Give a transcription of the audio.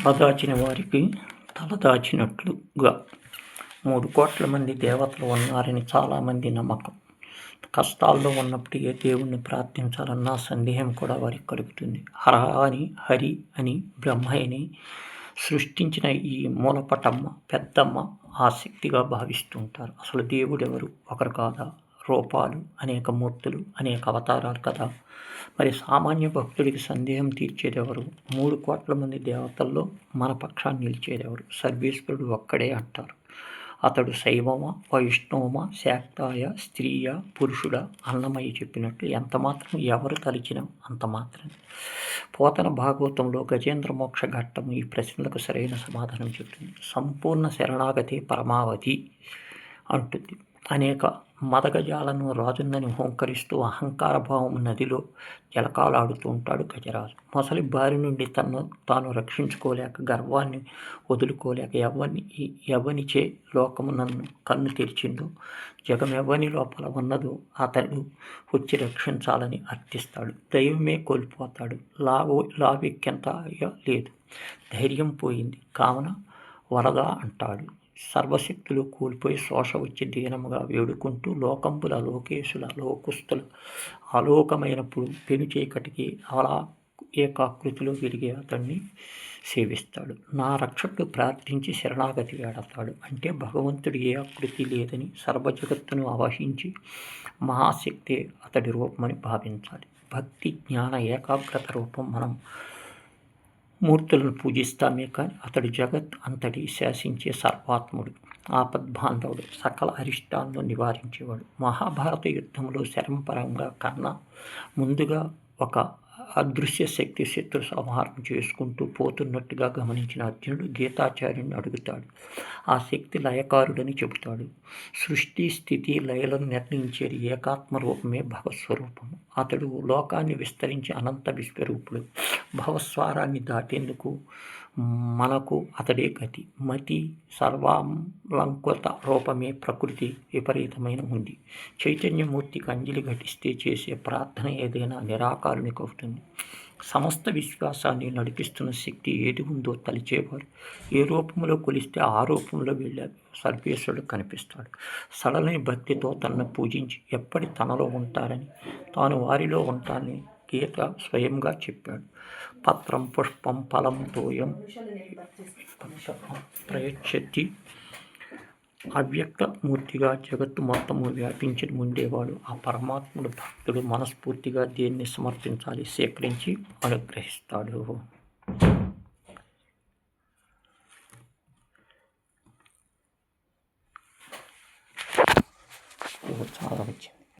తలదాచిన వారికి తలదాచినట్లుగా 3 కోట్ల మంది దేవతలు ఉన్నారని చాలామంది నమ్మకం. కష్టాల్లో ఉన్నప్పుడు ఏ దేవుణ్ణి ప్రార్థించాలన్నా సందేహం కూడా వారికి కలుగుతుంది. హరి అని బ్రహ్మయ్యని సృష్టించిన ఈ మూలపటమ్మ పెద్దమ్మ ఆసక్తిగా భావిస్తూ ఉంటారు. అసలు దేవుడెవరు? ఒకరు కాదా? రూపాలు, అనేక మూర్తులు, అనేక అవతారాలు కదా. మరి సామాన్య భక్తుడికి సందేహం తీర్చేదెవరు? 3 కోట్ల మంది దేవతల్లో మన పక్షాన్ని నిలిచేదెవరు? సర్వేశ్వరుడు ఒక్కడే అంటారు. అతడు శైవమా, వైష్ణవమా, శాక్తాయ, స్త్రీయ, పురుషుడా? అన్నమయ్య చెప్పినట్టు ఎంతమాత్రం ఎవరు తలిచినా అంత మాత్రం. పోతన భాగవతంలో గజేంద్ర మోక్ష ఘట్టం ఈ ప్రశ్నలకు సరైన సమాధానం చెప్తుంది. సంపూర్ణ శరణాగతి పరమావధి అంటుంది. అనేక మదగజాలను రాజుందని హోంకరిస్తూ అహంకార భావం నదిలో జలకాలాడుతూ ఉంటాడు గజరాజు. మొసలి బారి నుండి తాను రక్షించుకోలేక, గర్వాన్ని వదులుకోలేక ఎవనిచే లోకము నన్ను కన్ను తెరిచిందో, జగమెవ్వని లోపల ఉన్నదో అతడు వచ్చి రక్షించాలని అర్థిస్తాడు. దైవమే కోల్పోతాడు. లావెక్కెంత లేదు, ధైర్యం పోయింది కావున వరద అంటాడు. సర్వశక్తులు కోల్పోయి శోష వచ్చి దీనముగా వేడుకుంటూ లోకంబుల లోకేశుల లోకుస్తుల ఆలోకమైనప్పుడు పెను చీకటికి ఏకాకృతిలో వెలిగే అతన్ని సేవిస్తాడు. నా రక్షకుడు ప్రార్థించి శరణాగతి వేడతాడు. అంటే భగవంతుడు ఏ ఆకృతి లేదని సర్వజగత్తును ఆవహించి మహాశక్తే అతడి రూపమని భావించాలి. భక్తి జ్ఞాన ఏకాగ్రత రూపం మనం మూర్తులను పూజిస్తామే కానీ అతడు జగత్ అంతటి శాసించే సర్వాత్ముడు, ఆపద్బాంధవుడు, సకల అరిష్టాలను నివారించేవాడు. మహాభారత యుద్ధంలో శరంపరంగా కన్నా ముందుగా ఒక అదృశ్య శక్తి శత్రు సంహారం చేసుకుంటూ పోతున్నట్టుగా గమనించిన అర్జునుడు గీతాచార్యుని అడుగుతాడు. ఆ శక్తి లయకారుడని చెబుతాడు. సృష్టి స్థితి లయలను నిర్ణయించేది ఏకాత్మ రూపమే భగవస్వరూపము. అతడు లోకాన్ని విస్తరించి అనంత విశ్వరూపుడు. భవస్వారాన్ని దాటేందుకు మనకు అతడే గతి. మతి సర్వాలంకృత రూపమే ప్రకృతి విపరీతమైన ఉంది. చైతన్యమూర్తికి అంజలి ఘటిస్తే చేసే ప్రార్థన ఏదైనా నిరాకారునికి అవుతుంది. సమస్త విశ్వాసాన్ని నడిపిస్తున్న శక్తి ఏది ఉందో తలిచేవారు ఏ రూపంలో కొలిస్తే ఆ రూపంలో వెళ్ళే సర్వేశ్వరుడు కనిపిస్తాడు. సడలని భక్తితో తనను పూజించి ఎప్పటి తనలో ఉంటారని, తాను వారిలో ఉంటానని గీత స్వయంగా చెప్పాడు. పత్రం పుష్పం ఫలం తోయం ప్రయచ్చతి. అవ్యక్త మూర్తిగా జగత్తు మొత్తము వ్యాపించి ఉండేవాడు ఆ పరమాత్ముడు. భక్తుడు మనస్ఫూర్తిగా దేన్ని సమర్పించాలి సేకరించి అనుగ్రహిస్తాడు. చాలా వచ్చింది.